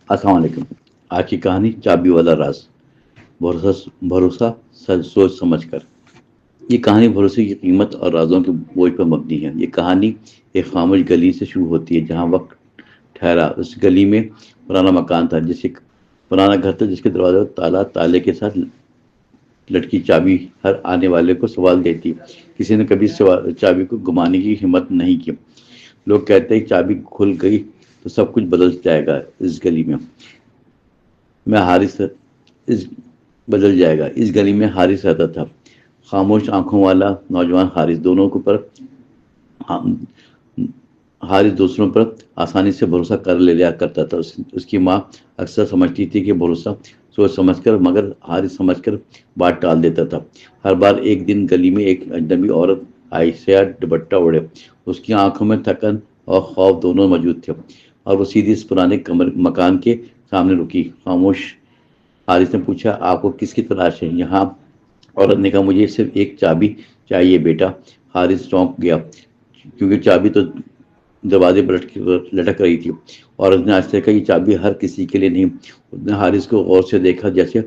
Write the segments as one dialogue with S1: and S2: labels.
S1: السلام علیکم۔ آج کی کہانی چابی والا راز۔ بھروسہ سوچ سمجھ کر۔ یہ کہانی بھروسے کی قیمت اور رازوں کے بوجھ پر مبنی ہے۔ یہ کہانی ایک خاموش گلی سے شروع ہوتی ہے جہاں وقت ٹھہرا۔ اس گلی میں پرانا مکان تھا، پرانا گھر تھا جس کے دروازے پر تالے کے ساتھ لٹکی چابی ہر آنے والے کو سوال دیتی۔ کسی نے کبھی چابی کو گمانے کی ہمت نہیں کی۔ لوگ کہتے ہیں چابی کھل گئی تو سب کچھ بدل جائے گا۔ اس گلی میں حارث رہتا تھا، خاموش آنکھوں والا نوجوان حارث۔ حارث دوسروں پر آسانی سے بھروسہ کر لیا کرتا تھا۔ اس کی ماں اکثر سمجھتی تھی کہ بھروسہ سوچ سمجھ کر، مگر حارث سمجھ کر بات ٹال دیتا تھا۔ ہر بار ایک دن گلی میں ایک اجنبی عورت آئی، سیاہ دوپٹہ اوڑھے۔ اس کی آنکھوں میں تھکن اور خوف دونوں موجود تھے، اور وہ سیدھی اس پرانے مکان کے سامنے رکی۔ خاموش حارث نے پوچھا، آپ کو کس کی تلاش ہے یہاں؟ عورت نے کہا، مجھے صرف ایک چابی چاہیے بیٹا۔ حارث چونک گیا کیونکہ چابی تو دروازے پر لٹک رہی تھی۔ عورت نے آہستہ کہا، یہ چابی ہر کسی کے لیے نہیں۔ اس نے حارث کو غور سے دیکھا جیسے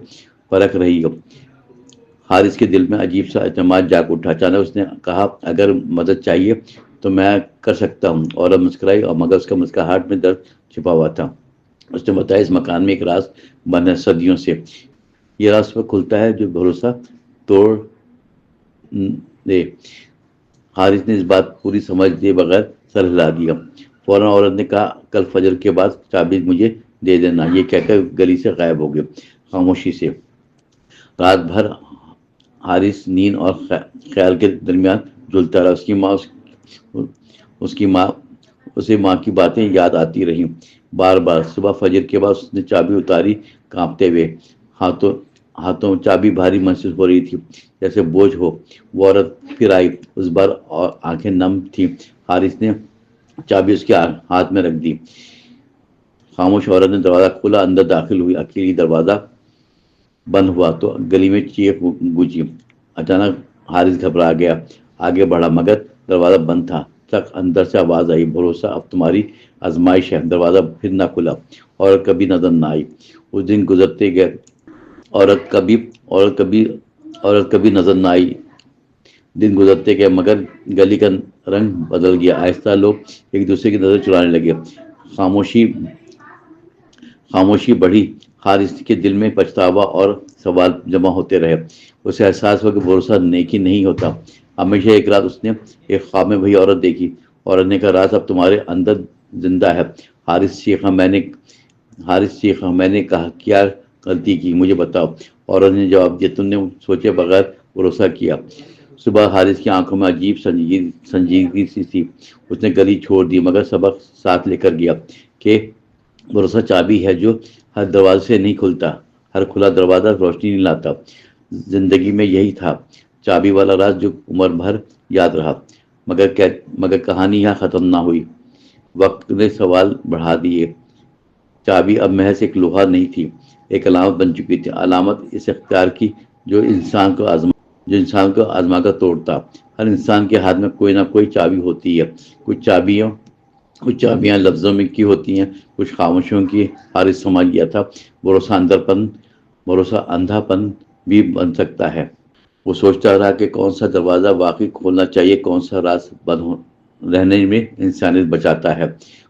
S1: پرکھ رہی ہو۔ حارث کے دل میں عجیب سا اعتماد جاگ اٹھا۔ اچانک اس نے کہا، اگر مدد چاہیے تو میں کر سکتا ہوں۔ عورت مسکرائی، اور مگر اس کا مسکراہٹ میں درد چھپا ہوا تھا۔ اس نے بتایا، اس مکان میں ایک راز بند ہے صدیوں سے۔ یہ راز پر کھلتا ہے جو بھروسہ توڑ دے۔ حارث نے اس بات پوری سمجھ دیے بغیر سر ہلا دیا۔ فوراً عورت نے کہا، کل فجر کے بعد چابی مجھے دے دینا۔ یہ کہہ کر گلی سے غائب ہو گئے۔ خاموشی سے رات بھر حارث نیند اور خیال کے درمیان جھولتا رہا۔ اسے ماں کی باتیں یاد آتی رہیں بار بار۔ صبح فجر کے بعد اس نے چابی اتاری، کانپتے ہوئے ہاتھوں چابی بھاری محسوس ہو رہی تھی، جیسے بوجھ ہو۔ وہ عورت پھر آئی، اس بار آنکھیں نم تھیں۔ حارث نے چابی اس کے ہاتھ میں رکھ دی۔ خاموش عورت نے دروازہ کھولا، اندر داخل ہوئی۔ اکیلی دروازہ بند ہوا تو گلی میں چیخ گونجی۔ اچانک حارث گھبرا گیا، آگے بڑھا، مگر دروازہ بند تھا۔ تک اندر سے آواز آئی، بھروسہ اب تمہاری آزمائش ہے۔ دروازہ پھر نہ کھلا۔ عورت کبھی نظر نہ آئی۔ اس دن گزرتے گئے، عورت کبھی نظر نہ آئی۔ دن گزرتے گئے، مگر گلی کا رنگ بدل گیا۔ آہستہ لوگ ایک دوسرے کی نظر چرانے لگے۔ خاموشی بڑھی۔ حارث کے دل میں پچھتاوا اور سوال جمع ہوتے رہے۔ اسے احساس ہوا کہ بھروسہ نیکی نہیں ہوتا۔ ہمیشہ ایک رات اس نے ایک خواب میں وہی عورت دیکھی۔ عورت نے کہا، راز اب تمہارے اندر زندہ ہے۔ حارث چیخا، میں نے کہا کیا غلطی کی، مجھے بتاؤ۔ عورت نے جواب دیا، تم نے سوچے بغیر بھروسہ کیا۔ صبح حارث کی آنکھوں میں عجیب سنجیدگی سی تھی۔ اس نے گلی چھوڑ دی، مگر سبق ساتھ لے کر گیا کہ بھروسہ چابی ہے جو ہر دروازے سے نہیں کھلتا۔ ہر کھلا دروازہ روشنی نہیں لاتا۔ زندگی میں یہی تھا، چابی والا راز جو عمر بھر یاد رہا۔ مگر کہانی یہاں ختم نہ ہوئی۔ وقت نے سوال بڑھا دیے۔ چابی اب محض ایک لوہا نہیں تھی، ایک علامت بن چکی تھی۔ علامت اس اختیار کی جو انسان کو آزما کر توڑتا۔ ہر انسان کے ہاتھ میں کوئی نہ کوئی چابی ہوتی ہے۔ کچھ چابیاں لفظوں میں کی ہوتی ہیں، کچھ خاموشیوں کی۔ حارث سمجھ گیا تھا، بھروسہ اندھا پن بھی بن سکتا ہے۔ وہ سوچتا رہا کہ کون سا دروازہ واقعی کھولنا چاہیے، کون سا راز بند رہنے میں انسانیت بچاتا ہے۔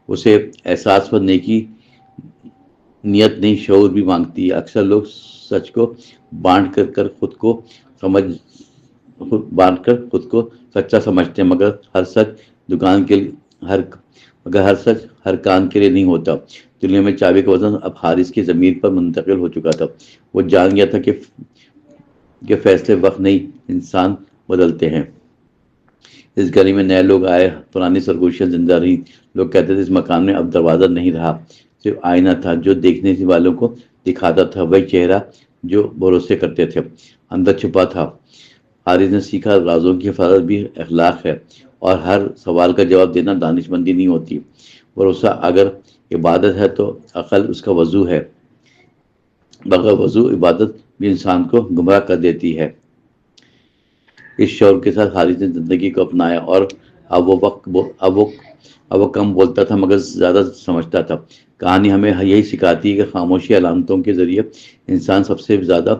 S1: اسے احساس پر نیکی نیت نہیں، شعور بھی مانگتی ہے۔ اکثر لوگ سچ کو بانٹ کر خود کو سچا سمجھتے ہیں، مگر ہر سچ ہر کان کے لیے نہیں ہوتا۔ دنیا میں چابی کا وزن اب حارث کی ضمیر پر منتقل ہو چکا تھا۔ وہ جان گیا تھا کہ فیصلے وقت نہیں، انسان بدلتے ہیں۔ اس گلی میں نئے لوگ آئے، پرانی سرگوشیاں زندہ رہیں۔ لوگ کہتے تھے، اس مکان میں اب دروازہ نہیں رہا، صرف آئینہ تھا جو دیکھنے والوں کو دکھاتا تھا وہی چہرہ جو بھروسے کرتے تھے اندر چھپا تھا۔ حارث نے سیکھا، رازوں کی حفاظت بھی اخلاق ہے، اور ہر سوال کا جواب دینا دانش مندی نہیں ہوتی۔ بھروسہ اگر عبادت ہے تو عقل اس کا وضو ہے۔ بغیر وضو عبادت بھی انسان کو گمراہ کر دیتی ہے۔ اس شعور کے ساتھ حارث نے زندگی کو اپنایا اور اب وہ کم بولتا تھا مگر زیادہ سمجھتا تھا۔ کہانی ہمیں یہی سکھاتی ہے کہ خاموشی علامتوں کے ذریعے انسان سب سے زیادہ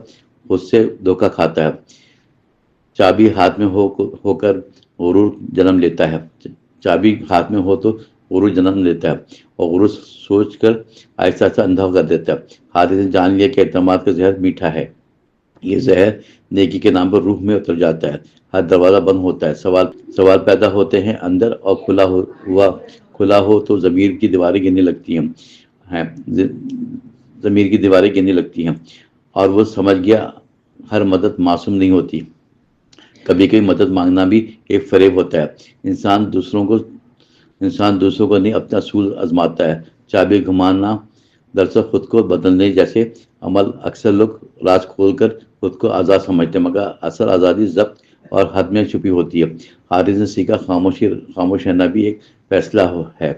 S1: خود سے دھوکہ کھاتا ہے۔ چابی ہاتھ میں ہو کر غرور جنم لیتا ہے، چابی ہاتھ میں ہو تو غرور جنم لیتا ہے، اور غرور سوچ کر آہستہ آہستہ اندھا کر دیتا ہے۔ حارث نے جان لیا کہ اعتماد کا زہر میٹھا ہے، یہ زہر نیکی کے نام پر روح میں اتر جاتا ہے۔ ہر دروازہ بند ہوتا ہے، سوال پیدا ہوتے ہیں اندر، اور کھلا ہو تو ضمیر کی دیواریں گرنے لگتی ہیں، اور وہ سمجھ گیا ہر مدد معصوم نہیں ہوتی، کبھی کبھی مدد مانگنا بھی ایک فریب ہوتا ہے۔ انسان دوسروں کو نہیں اپنا اصول آزماتا ہے۔ چابی گھمانا دراصل خود کو بدلنے جیسے عمل، اکثر لوگ راز کھول کر خود کو آزاد سمجھتے ہیں، مگر اصل آزادی ضبط اور حد میں چھپی ہوتی ہے۔ حارث نے سیکھا خاموش رہنا بھی ایک فیصلہ ہے،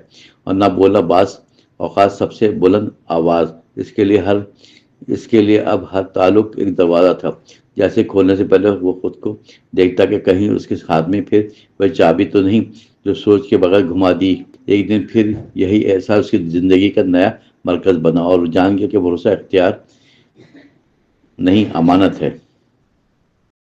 S1: اور نہ بولا بعض اوقات سب سے بلند آواز۔ اس کے لیے اب ہر تعلق ایک دروازہ تھا، جیسے کھولنے سے پہلے وہ خود کو دیکھتا کہ کہیں اس کے ہاتھ میں پھر وہ چابی تو نہیں جو سوچ کے بغیر گھما دی۔ ایک دن پھر یہی احساس اس کی زندگی کا نیا مرکز بنا، اور جان گیا کہ بھروسہ اختیار نہیں، امانت ہے۔